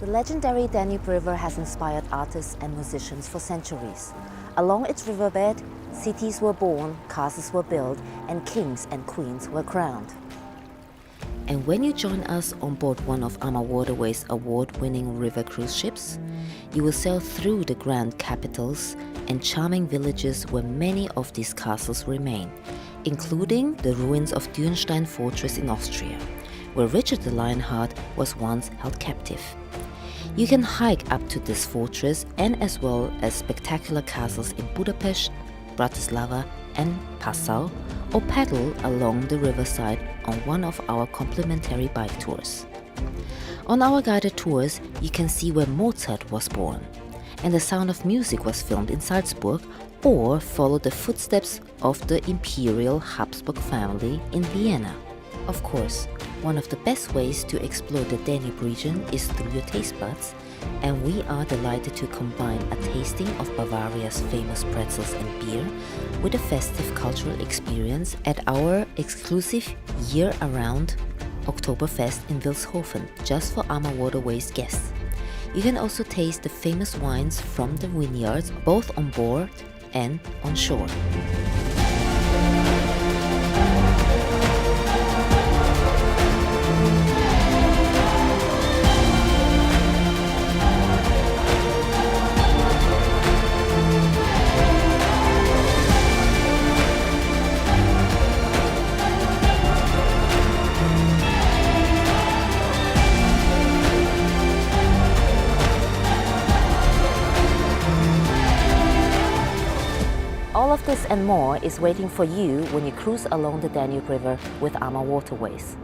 The legendary Danube River has inspired artists and musicians for centuries. Along its riverbed, cities were born, castles were built, and kings and queens were crowned. And when you join us on board one of Ama Waterways' award-winning river cruise ships, you will sail through the grand capitals and charming villages where many of these castles remain, including the ruins of Dürnstein Fortress in Austria, where Richard the Lionheart was once held captive. You can hike up to this fortress and as well as spectacular castles in Budapest, Bratislava and Passau, or paddle along the riverside on one of our complimentary bike tours. On our guided tours, you can see where Mozart was born, and The Sound of Music was filmed in Salzburg, or follow the footsteps of the imperial Habsburg family in Vienna. Of course, one of the best ways to explore the Danube region is through your taste buds, and we are delighted to combine a tasting of Bavaria's famous pretzels and beer with a festive cultural experience at our exclusive year-round Oktoberfest in Vilshofen, just for Ama Waterways guests. You can also taste the famous wines from the vineyards, both on board and on shore. All of this and more is waiting for you when you cruise along the Danube River with Ama Waterways.